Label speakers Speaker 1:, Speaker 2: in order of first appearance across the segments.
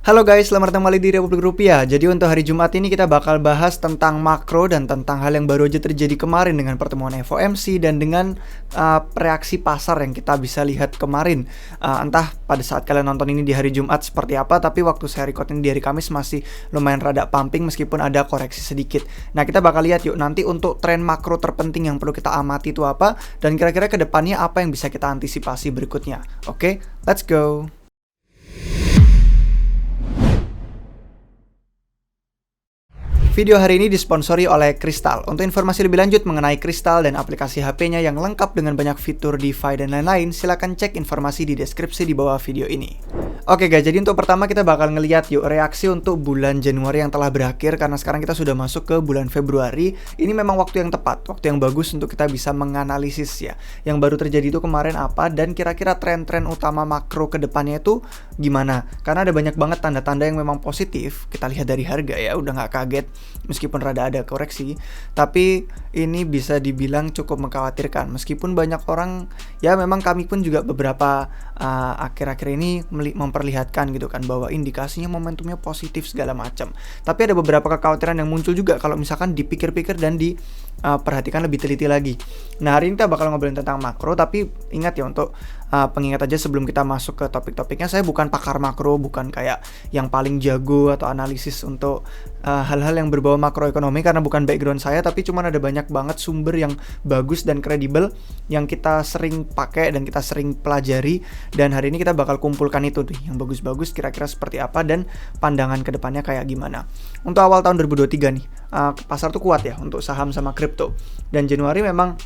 Speaker 1: Halo guys, selamat datang kembali di Republik Rupiah. Jadi untuk hari Jumat ini kita bakal bahas tentang makro dan tentang hal yang baru aja terjadi kemarin dengan pertemuan FOMC dan dengan reaksi pasar yang kita bisa lihat kemarin. Entah pada saat kalian nonton ini di hari Jumat seperti apa, tapi waktu saya record ini di hari Kamis masih lumayan rada pumping meskipun ada koreksi sedikit. Nah, kita bakal lihat yuk nanti untuk tren makro terpenting yang perlu kita amati itu apa, dan kira-kira ke depannya apa yang bisa kita antisipasi berikutnya. Oke, let's go. Video hari ini disponsori oleh Crystal. Untuk informasi lebih lanjut mengenai Crystal dan aplikasi HP-nya yang lengkap dengan banyak fitur DeFi dan lain-lain, silakan cek informasi di deskripsi di bawah video ini. Oke guys, jadi untuk pertama kita bakal ngeliat yuk reaksi untuk bulan Januari yang telah berakhir, karena sekarang kita sudah masuk ke bulan Februari. Ini memang waktu yang tepat, waktu yang bagus untuk kita bisa menganalisis ya yang baru terjadi itu kemarin apa, dan kira-kira tren-tren utama makro ke depannya itu gimana. Karena ada banyak banget tanda-tanda yang memang positif. Kita lihat dari harga ya, udah nggak kaget meskipun rada ada koreksi, tapi ini bisa dibilang cukup mengkhawatirkan. Meskipun banyak orang, ya memang kami pun juga beberapa akhir-akhir ini memperlihatkan gitu kan bahwa indikasinya momentumnya positif segala macam. Tapi ada beberapa kekhawatiran yang muncul juga kalau misalkan dipikir-pikir dan diperhatikan lebih teliti lagi. Nah, hari ini kita bakal ngobrolin tentang makro, tapi ingat ya untuk pengingat aja sebelum kita masuk ke topik-topiknya, saya bukan pakar makro, bukan kayak yang paling jago atau analisis untuk hal-hal yang berbau makroekonomi, karena bukan background saya, tapi cuman ada banyak banget sumber yang bagus dan kredibel yang kita sering pakai dan kita sering pelajari, dan hari ini kita bakal kumpulkan itu nih, yang bagus-bagus kira-kira seperti apa dan pandangan kedepannya kayak gimana. Untuk awal tahun 2023 nih, pasar tuh kuat ya untuk saham sama kripto, dan Januari memang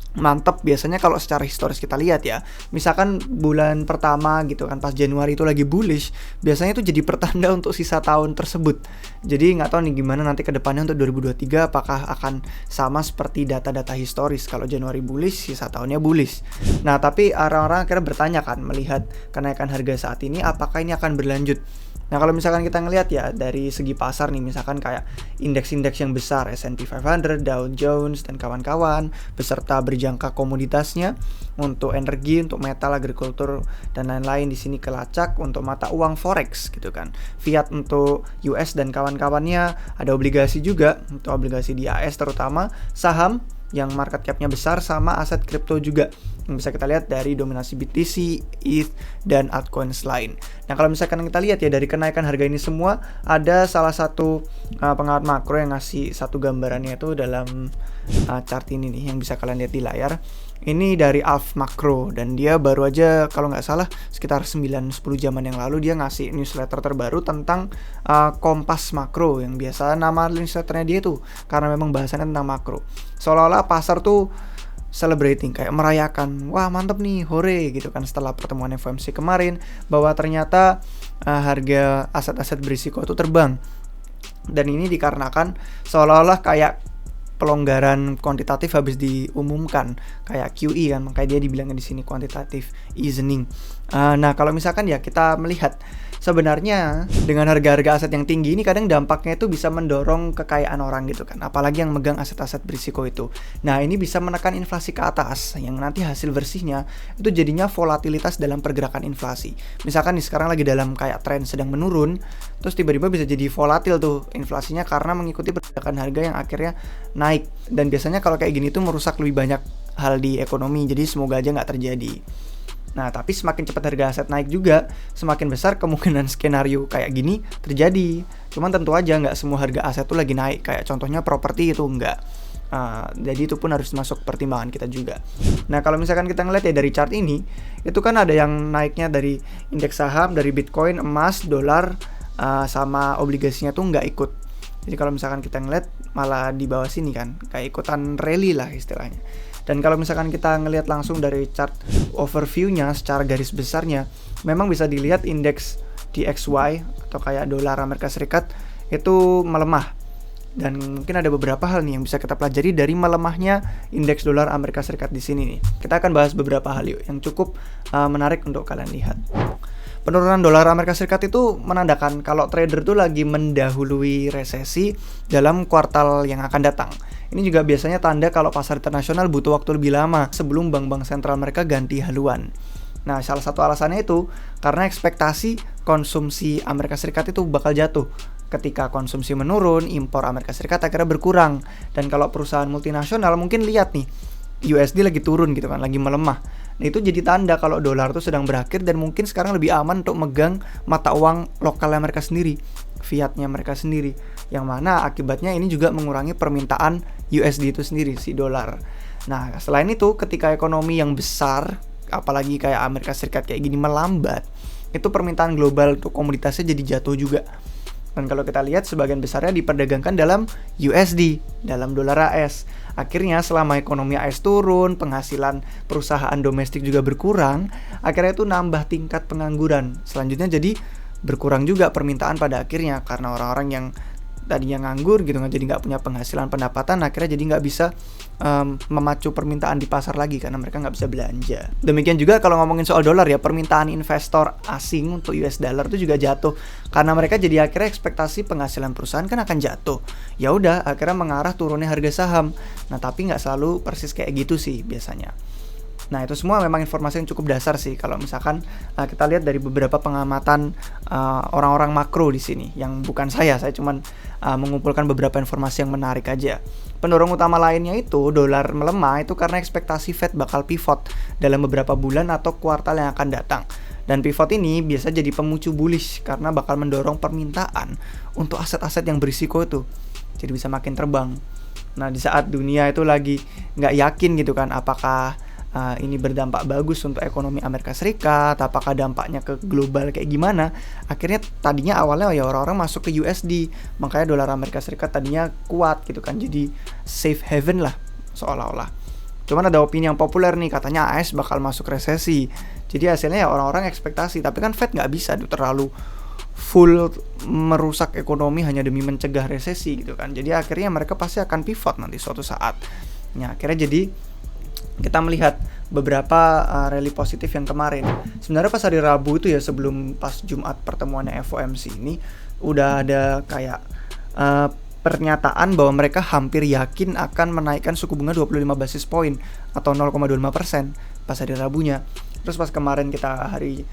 Speaker 1: mantap biasanya kalau secara historis kita lihat ya. Misalkan bulan pertama gitu kan, pas Januari itu lagi bullish, biasanya itu jadi pertanda untuk sisa tahun tersebut. Jadi nggak tahu nih gimana nanti ke depannya untuk 2023, apakah akan sama seperti data-data historis. Kalau Januari bullish, sisa tahunnya bullish. Nah, tapi orang-orang akhirnya bertanya kan, melihat kenaikan harga saat ini, apakah ini akan berlanjut. Nah, kalau misalkan kita ngelihat ya dari segi pasar nih, misalkan kayak indeks-indeks yang besar, S&P 500, Dow Jones, dan kawan-kawan, beserta berjangka komoditasnya, untuk energi, untuk metal, agrikultur, dan lain-lain di sini kelacak, untuk mata uang forex gitu kan. Fiat untuk US dan kawan-kawannya, ada obligasi juga, untuk obligasi di AS terutama, saham yang market cap-nya besar, sama aset kripto juga yang bisa kita lihat dari dominasi BTC, ETH, dan altcoins lain. Nah, kalau misalkan kita lihat ya dari kenaikan harga ini semua, ada salah satu pengamat makro yang ngasih satu gambarannya itu dalam chart ini nih, yang bisa kalian lihat di layar. Ini dari Alf Makro, dan dia baru aja kalau nggak salah sekitar 9-10 jaman yang lalu dia ngasih newsletter terbaru tentang Kompas Makro, yang biasa nama newsletternya dia tuh karena memang bahasannya tentang makro. Seolah-olah pasar tuh celebrating, kayak merayakan, wah mantep nih, hore gitu kan, setelah pertemuan FOMC kemarin, bahwa ternyata harga aset-aset berisiko itu terbang. Dan ini dikarenakan seolah-olah kayak pelonggaran kuantitatif habis diumumkan, kayak QE kan, makanya dia dibilangnya di sini quantitative easing. Nah, kalau misalkan ya kita melihat sebenarnya dengan harga-harga aset yang tinggi ini kadang dampaknya itu bisa mendorong kekayaan orang gitu kan, apalagi yang megang aset-aset berisiko itu. Nah, ini bisa menekan inflasi ke atas, yang nanti hasil bersihnya itu jadinya volatilitas dalam pergerakan inflasi. Misalkan nih sekarang lagi dalam kayak tren sedang menurun, terus tiba-tiba bisa jadi volatil tuh inflasinya karena mengikuti pergerakan harga yang akhirnya naik. Dan biasanya kalau kayak gini tuh merusak lebih banyak hal di ekonomi, jadi semoga aja nggak terjadi. Nah, tapi semakin cepat harga aset naik juga, semakin besar kemungkinan skenario kayak gini terjadi. Cuman tentu aja nggak semua harga aset tuh lagi naik, kayak contohnya properti itu nggak. Jadi itu pun harus masuk pertimbangan kita juga. Nah, kalau misalkan kita ngeliat ya dari chart ini, itu kan ada yang naiknya dari indeks saham, dari Bitcoin, emas, dolar, sama obligasinya tuh nggak ikut. Jadi kalau misalkan kita ngeliat malah di bawah sini kan, kayak ikutan rally lah istilahnya. Dan kalau misalkan kita ngelihat langsung dari chart overview-nya secara garis besarnya, memang bisa dilihat indeks DXY atau kayak dolar Amerika Serikat itu melemah. Dan mungkin ada beberapa hal nih yang bisa kita pelajari dari melemahnya indeks dolar Amerika Serikat di sini nih. Kita akan bahas beberapa hal yuk yang cukup menarik untuk kalian lihat. Penurunan dolar Amerika Serikat itu menandakan kalau trader tuh lagi mendahului resesi dalam kuartal yang akan datang. Ini juga biasanya tanda kalau pasar internasional butuh waktu lebih lama sebelum bank-bank sentral mereka ganti haluan. Nah, salah satu alasannya itu karena ekspektasi konsumsi Amerika Serikat itu bakal jatuh. Ketika konsumsi menurun, impor Amerika Serikat akhirnya berkurang. Dan kalau perusahaan multinasional mungkin lihat nih, USD lagi turun gitu kan, lagi melemah. Nah, itu jadi tanda kalau dolar tuh sedang berakhir dan mungkin sekarang lebih aman untuk megang mata uang lokal mereka sendiri, fiatnya mereka sendiri. Yang mana akibatnya ini juga mengurangi permintaan USD itu sendiri, si dolar. Nah, selain itu ketika ekonomi yang besar, apalagi kayak Amerika Serikat kayak gini melambat, itu permintaan global untuk komoditasnya jadi jatuh juga. Dan kalau kita lihat sebagian besarnya diperdagangkan dalam USD, dalam dolar AS. Akhirnya selama ekonomi AS turun, penghasilan perusahaan domestik juga berkurang, akhirnya itu nambah tingkat pengangguran. Selanjutnya jadi berkurang juga permintaan pada akhirnya karena orang-orang yang tadinya nganggur gitu kan, jadi nggak punya penghasilan pendapatan, akhirnya jadi nggak bisa memacu permintaan di pasar lagi karena mereka nggak bisa belanja. Demikian juga kalau ngomongin soal dolar ya, permintaan investor asing untuk US dollar itu juga jatuh karena mereka jadi akhirnya ekspektasi penghasilan perusahaan kan akan jatuh. Ya udah akhirnya mengarah turunnya harga saham. Nah tapi nggak selalu persis kayak gitu sih biasanya. Nah itu semua memang informasi yang cukup dasar sih kalau misalkan kita lihat dari beberapa pengamatan orang-orang makro di sini yang bukan saya cuman mengumpulkan beberapa informasi yang menarik aja. Pendorong utama lainnya itu dolar melemah itu karena ekspektasi Fed bakal pivot dalam beberapa bulan atau kuartal yang akan datang. Dan pivot ini biasa jadi pemicu bullish karena bakal mendorong permintaan untuk aset-aset yang berisiko itu jadi bisa makin terbang. Nah di saat dunia itu lagi nggak yakin gitu kan apakah ini berdampak bagus untuk ekonomi Amerika Serikat, apakah dampaknya ke global kayak gimana. Akhirnya tadinya awalnya ya orang-orang masuk ke USD, makanya dolar Amerika Serikat tadinya kuat gitu kan, jadi safe haven lah seolah-olah. Cuman ada opini yang populer nih, katanya AS bakal masuk resesi. Jadi hasilnya ya orang-orang ekspektasi, tapi kan Fed nggak bisa terlalu full merusak ekonomi hanya demi mencegah resesi gitu kan. Jadi akhirnya mereka pasti akan pivot nanti suatu saat. Nah akhirnya jadi kita melihat beberapa rally positif yang kemarin. Sebenarnya pas hari Rabu itu ya, sebelum pas Jumat pertemuannya FOMC ini udah ada kayak pernyataan bahwa mereka hampir yakin akan menaikkan suku bunga 25 basis point atau 0,25% pas hari Rabunya. Terus pas kemarin kita hari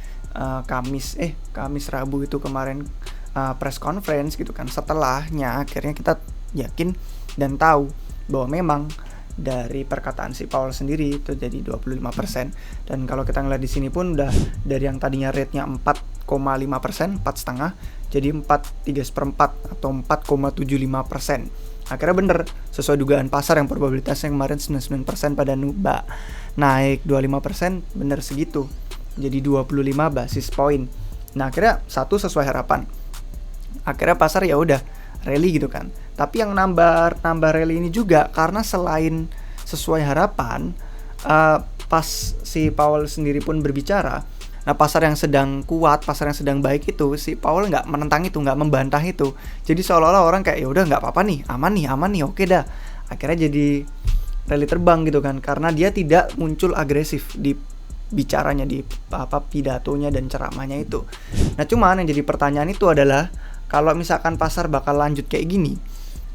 Speaker 1: Kamis Rabu itu kemarin press conference gitu kan, setelahnya akhirnya kita yakin dan tahu bahwa memang dari perkataan si Powell sendiri itu jadi 25%. Dan kalau kita ngeliat di sini pun udah dari yang tadinya rate-nya 4,5%, 4,5, jadi 4,3/4 atau 4,75%. Akhirnya bener sesuai dugaan pasar yang probabilitasnya kemarin 99% pada nuba. Naik 25%, bener segitu. Jadi 25 basis point. Nah, akhirnya satu sesuai harapan. Akhirnya pasar ya udah rally gitu kan. Tapi yang nambah rally ini juga karena selain sesuai harapan, pas si Powell sendiri pun berbicara, nah pasar yang sedang kuat, pasar yang sedang baik itu, si Powell nggak menentang itu, nggak membantah itu. Jadi seolah-olah orang kayak ya udah nggak apa-apa nih, aman nih, oke dah. Akhirnya jadi rally terbang gitu kan, karena dia tidak muncul agresif di bicaranya, di pidatonya dan ceramahnya itu. Nah cuman yang jadi pertanyaan itu adalah kalau misalkan pasar bakal lanjut kayak gini,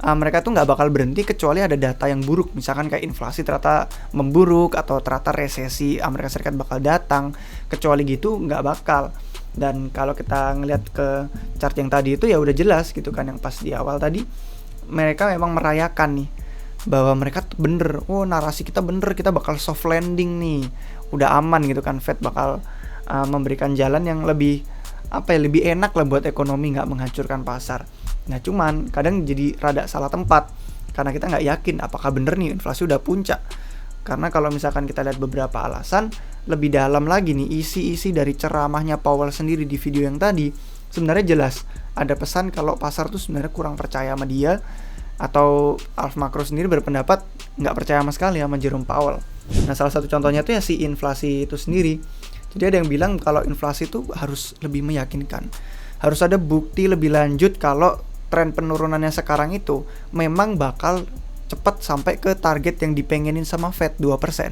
Speaker 1: mereka tuh nggak bakal berhenti kecuali ada data yang buruk, misalkan kayak inflasi ternyata memburuk atau ternyata resesi Amerika Serikat bakal datang. Kecuali gitu nggak bakal. Dan kalau kita ngeliat ke chart yang tadi itu ya udah jelas gitu kan, yang pas di awal tadi mereka memang merayakan nih bahwa mereka tuh bener, narasi kita bener, kita bakal soft landing nih, udah aman gitu kan, Fed bakal memberikan jalan yang lebih lebih enak lah buat ekonomi, nggak menghancurkan pasar. Nah cuman kadang jadi rada salah tempat karena kita nggak yakin apakah bener nih inflasi udah puncak. Karena kalau misalkan kita lihat beberapa alasan lebih dalam lagi nih, isi-isi dari ceramahnya Powell sendiri di video yang tadi sebenarnya jelas ada pesan kalau pasar tuh sebenarnya kurang percaya sama dia, atau Alf Makro sendiri berpendapat nggak percaya sama sekali sama Jerome Powell. Nah salah satu contohnya tuh ya si inflasi itu sendiri. Jadi ada yang bilang kalau inflasi itu harus lebih meyakinkan, harus ada bukti lebih lanjut kalau tren penurunannya sekarang itu memang bakal cepat sampai ke target yang dipengenin sama Fed 2%.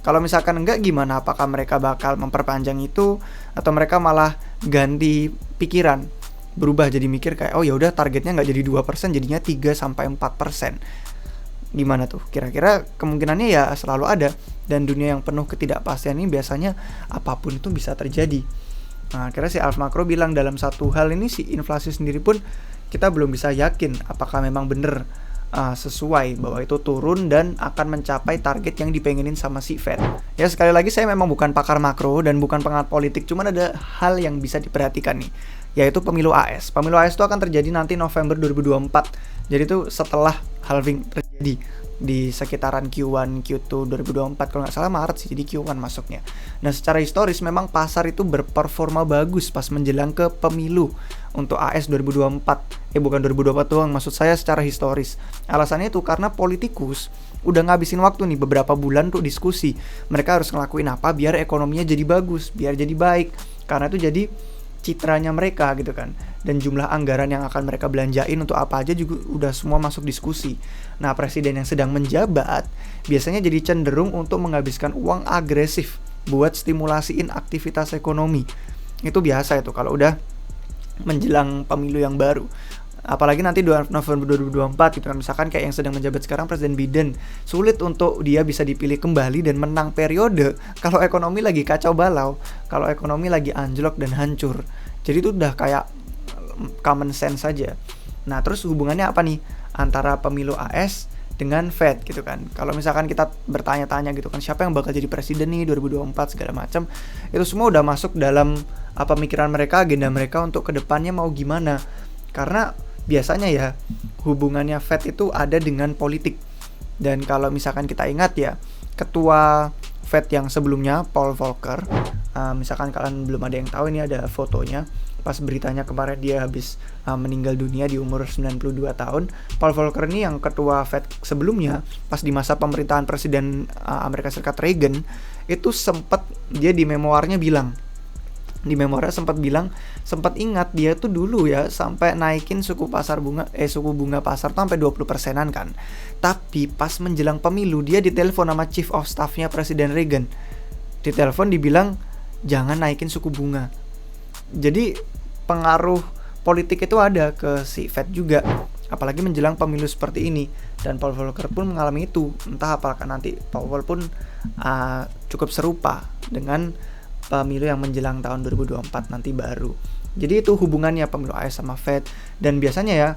Speaker 1: Kalau misalkan enggak gimana, apakah mereka bakal memperpanjang itu atau mereka malah ganti pikiran, berubah jadi mikir kayak oh ya udah targetnya nggak jadi 2%, jadinya 3-4%. Gimana tuh? Kira-kira kemungkinannya ya selalu ada, dan dunia yang penuh ketidakpastian ini biasanya apapun itu bisa terjadi. Nah, akhirnya si Alf Makro bilang dalam satu hal ini, si inflasi sendiri pun kita belum bisa yakin apakah memang benar sesuai bahwa itu turun dan akan mencapai target yang dipengenin sama si Fed. Ya, sekali lagi saya memang bukan pakar makro dan bukan pengamat politik, cuman ada hal yang bisa diperhatikan nih, yaitu pemilu AS. Pemilu AS itu akan terjadi nanti November 2024. Jadi itu setelah halving terjadi di sekitaran Q1, Q2 2024, kalau nggak salah Maret sih, jadi Q1 masuknya. Nah, secara historis memang pasar itu berperforma bagus pas menjelang ke pemilu untuk AS 2024. Bukan 2024 doang, maksud saya secara historis. Alasannya itu karena politikus udah ngabisin waktu nih beberapa bulan untuk diskusi. Mereka harus ngelakuin apa biar ekonominya jadi bagus, biar jadi baik. Karena itu jadi citranya mereka gitu kan, dan jumlah anggaran yang akan mereka belanjain untuk apa aja juga udah semua masuk diskusi. Nah, presiden yang sedang menjabat biasanya jadi cenderung untuk menghabiskan uang agresif buat stimulasiin aktivitas ekonomi. Itu biasa itu kalau udah menjelang pemilu yang baru. Apalagi nanti November 2024 gitu kan, misalkan kayak yang sedang menjabat sekarang Presiden Biden, sulit untuk dia bisa dipilih kembali dan menang periode kalau ekonomi lagi kacau balau, kalau ekonomi lagi anjlok dan hancur. Jadi itu udah kayak common sense saja. Nah, terus hubungannya apa nih antara pemilu AS dengan Fed gitu kan? Kalau misalkan kita bertanya-tanya gitu kan, siapa yang bakal jadi presiden nih 2024 segala macam, itu semua udah masuk dalam pemikiran mereka, agenda mereka untuk kedepannya mau gimana. Karena biasanya ya hubungannya Fed itu ada dengan politik. Dan kalau misalkan kita ingat ya, ketua Fed yang sebelumnya Paul Volcker, misalkan kalian belum ada yang tahu, ini ada fotonya pas beritanya kemarin dia habis meninggal dunia di umur 92 tahun. Paul Volcker ini yang ketua Fed sebelumnya pas di masa pemerintahan Presiden Amerika Serikat Reagan, itu sempat dia di memoarnya sempat ingat dia tuh dulu ya sampai naikin suku bunga pasar tuh sampai 20%-an kan. Tapi pas menjelang pemilu dia ditelepon sama Chief of Staff-nya Presiden Reagan. Ditelepon dibilang jangan naikin suku bunga. Jadi pengaruh politik itu ada ke si Fed juga, apalagi menjelang pemilu seperti ini. Dan Paul Volcker pun mengalami itu. Entah apakah nanti Powell pun cukup serupa dengan pemilu yang menjelang tahun 2024 nanti baru. Jadi itu hubungannya pemilu AS sama Fed. Dan biasanya ya,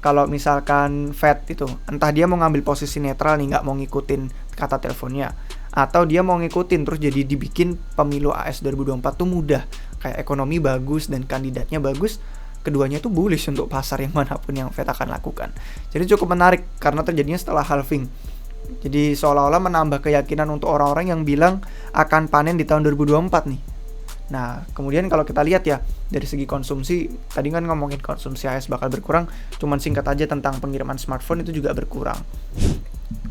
Speaker 1: kalau misalkan Fed itu entah dia mau ngambil posisi netral nih, nggak mau ngikutin kata teleponnya, atau dia mau ngikutin terus jadi dibikin pemilu AS 2024 tuh mudah, kayak ekonomi bagus dan kandidatnya bagus, keduanya tuh bullish untuk pasar yang manapun yang Fed akan lakukan. Jadi cukup menarik karena terjadinya setelah halving. Jadi seolah-olah menambah keyakinan untuk orang-orang yang bilang akan panen di tahun 2024 nih. Nah, kemudian kalau kita lihat ya, dari segi konsumsi, tadi kan ngomongin konsumsi AS bakal berkurang, cuman singkat aja tentang pengiriman smartphone itu juga berkurang.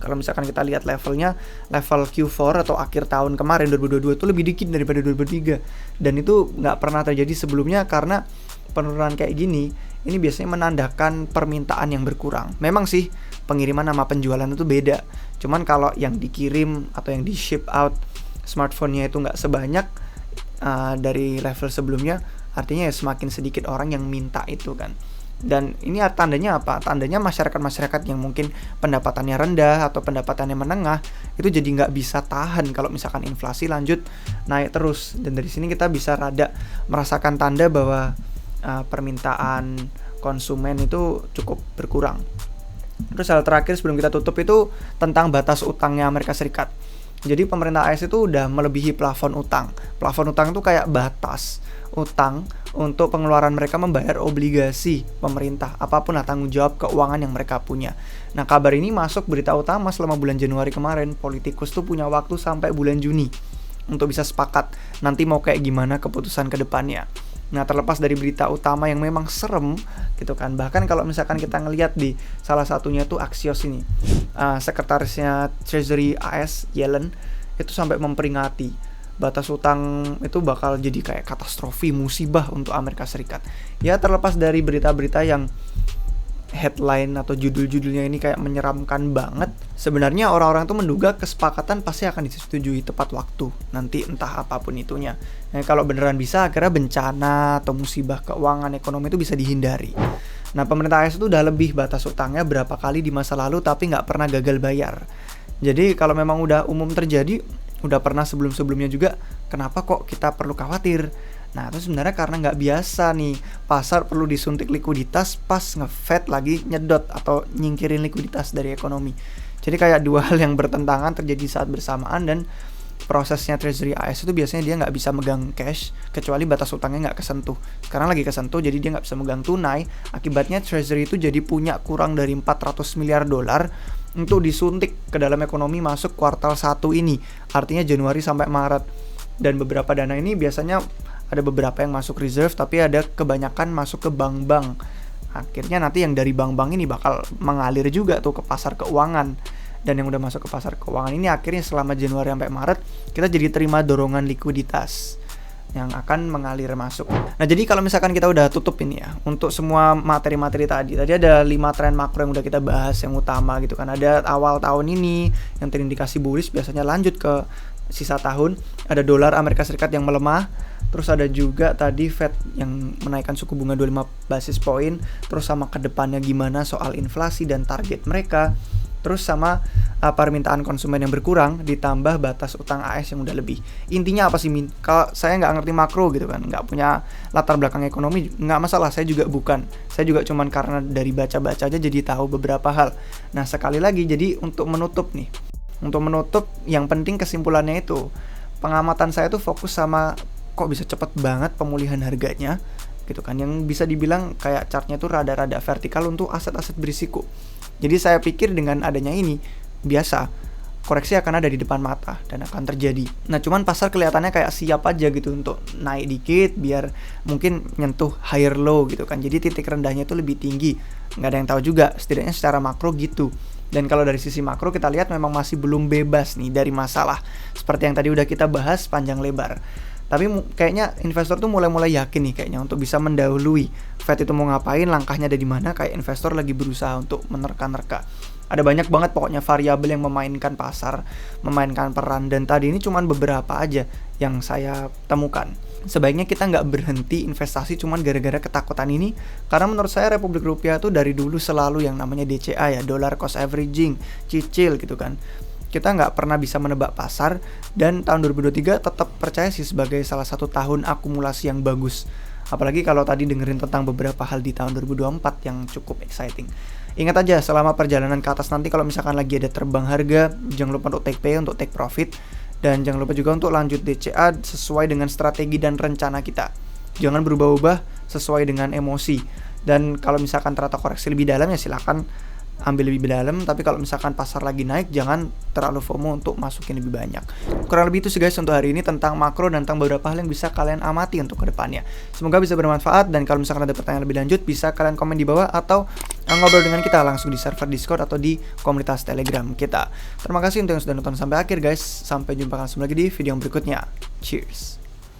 Speaker 1: Kalau misalkan kita lihat levelnya, level Q4 atau akhir tahun kemarin 2022 itu lebih dikit daripada 2023. Dan itu nggak pernah terjadi sebelumnya karena penurunan kayak gini, ini biasanya menandakan permintaan yang berkurang. Memang sih, pengiriman sama penjualan itu beda. Cuman kalau yang dikirim atau yang di ship out smartphone-nya itu nggak sebanyak dari level sebelumnya, artinya ya semakin sedikit orang yang minta itu kan. Dan ini tandanya apa? Tandanya masyarakat-masyarakat yang mungkin pendapatannya rendah atau pendapatannya menengah itu jadi nggak bisa tahan kalau misalkan inflasi lanjut naik terus. Dan dari sini kita bisa rada merasakan tanda bahwa permintaan konsumen itu cukup berkurang. Terus hal terakhir sebelum kita tutup itu tentang batas utangnya Amerika Serikat. Jadi pemerintah AS itu udah melebihi plafon utang. Plafon utang itu kayak batas utang untuk pengeluaran mereka membayar obligasi pemerintah, apapun lah tanggung jawab keuangan yang mereka punya. Nah, kabar ini masuk berita utama selama bulan Januari kemarin. Politikus tuh punya waktu sampai bulan Juni untuk bisa sepakat nanti mau kayak gimana keputusan ke depannya. Nah, terlepas dari berita utama yang memang serem gitu kan, bahkan kalau misalkan kita ngelihat di salah satunya tuh Axios ini, sekretarisnya Treasury AS Yellen itu sampai memperingati batas utang itu bakal jadi kayak katastrofi, musibah untuk Amerika Serikat. Ya, terlepas dari berita-berita yang headline atau judul-judulnya ini kayak menyeramkan banget, Sebenarnya orang-orang tuh menduga kesepakatan pasti akan disetujui tepat waktu, nanti entah apapun itunya. Nah, kalau beneran bisa, akhirnya bencana atau musibah keuangan ekonomi itu bisa dihindari. Nah, pemerintah AS itu udah lebih batas utangnya berapa kali di masa lalu tapi nggak pernah gagal bayar. Jadi kalau memang udah umum terjadi, udah pernah sebelum-sebelumnya juga, kenapa kok kita perlu khawatir? Nah, itu sebenarnya karena nggak biasa nih, pasar perlu disuntik likuiditas pas nge-Fed lagi nyedot atau nyingkirin likuiditas dari ekonomi. Jadi kayak dua hal yang bertentangan terjadi saat bersamaan, dan prosesnya Treasury AS itu biasanya dia nggak bisa megang cash kecuali batas utangnya nggak kesentuh. Sekarang lagi kesentuh, jadi dia nggak bisa megang tunai. Akibatnya Treasury itu jadi punya kurang dari 400 miliar dolar untuk disuntik ke dalam ekonomi masuk kuartal 1 ini, artinya Januari sampai Maret. Dan beberapa dana ini biasanya ada beberapa yang masuk reserve, tapi ada kebanyakan masuk ke bank-bank. Akhirnya nanti yang dari bank-bank ini bakal mengalir juga tuh ke pasar keuangan. Dan yang udah masuk ke pasar keuangan ini akhirnya selama Januari sampai Maret kita jadi terima dorongan likuiditas yang akan mengalir masuk. Nah, jadi kalau misalkan kita udah tutup ini ya, untuk semua materi-materi tadi ada 5 tren makro yang udah kita bahas yang utama gitu kan. Ada awal tahun ini yang terindikasi bullish, biasanya lanjut ke sisa tahun. Ada dolar Amerika Serikat yang melemah. Terus ada juga tadi Fed yang menaikkan suku bunga 25 basis point. Terus sama kedepannya gimana soal inflasi dan target mereka. Terus sama permintaan konsumen yang berkurang ditambah batas utang AS yang udah lebih. Intinya apa sih, Min? Kalau saya nggak ngerti makro gitu kan, nggak punya latar belakang ekonomi, nggak masalah. Saya juga bukan. Saya juga cuman karena dari baca-baca aja jadi tahu beberapa hal. Nah, sekali lagi, jadi untuk menutup yang penting kesimpulannya itu, pengamatan saya tuh fokus sama kok bisa cepet banget pemulihan harganya gitu kan, yang bisa dibilang kayak chartnya tuh rada-rada vertikal untuk aset-aset berisiko. Jadi saya pikir dengan adanya ini, biasa koreksi akan ada di depan mata dan akan terjadi. Nah, cuman pasar kelihatannya kayak siap aja gitu untuk naik dikit biar mungkin nyentuh higher low gitu kan. Jadi titik rendahnya itu lebih tinggi. Nggak ada yang tahu juga, setidaknya secara makro gitu. Dan kalau dari sisi makro kita lihat memang masih belum bebas nih dari masalah seperti yang tadi udah kita bahas panjang lebar. Tapi kayaknya investor tuh mulai yakin nih kayaknya untuk bisa mendahului Fed itu mau ngapain, langkahnya ada di mana. Kayak investor lagi berusaha untuk menerka-nerka. Ada banyak banget pokoknya variabel yang memainkan pasar, memainkan peran. Dan tadi ini cuman beberapa aja yang saya temukan. Sebaiknya kita nggak berhenti investasi cuman gara-gara ketakutan ini. Karena menurut saya Republik Rupiah tuh dari dulu selalu yang namanya DCA ya, Dollar Cost Averaging, cicil gitu kan. Kita nggak pernah bisa menebak pasar, dan tahun 2023 tetap percaya sih sebagai salah satu tahun akumulasi yang bagus. Apalagi kalau tadi dengerin tentang beberapa hal di tahun 2024 yang cukup exciting. Ingat aja, selama perjalanan ke atas nanti kalau misalkan lagi ada terbang harga, jangan lupa untuk take pay, untuk take profit. Dan jangan lupa juga untuk lanjut DCA sesuai dengan strategi dan rencana kita. Jangan berubah-ubah sesuai dengan emosi. Dan kalau misalkan ternyata koreksi lebih dalam ya silakan ambil lebih dalam, tapi kalau misalkan pasar lagi naik jangan terlalu FOMO untuk masukin lebih banyak. Kurang lebih itu sih guys untuk hari ini tentang makro dan tentang beberapa hal yang bisa kalian amati untuk kedepannya. Semoga bisa bermanfaat, dan kalau misalkan ada pertanyaan lebih lanjut bisa kalian komen di bawah atau ngobrol dengan kita langsung di server Discord atau di komunitas Telegram kita. Terima kasih untuk yang sudah nonton sampai akhir guys. Sampai jumpa lagi di video yang berikutnya. Cheers.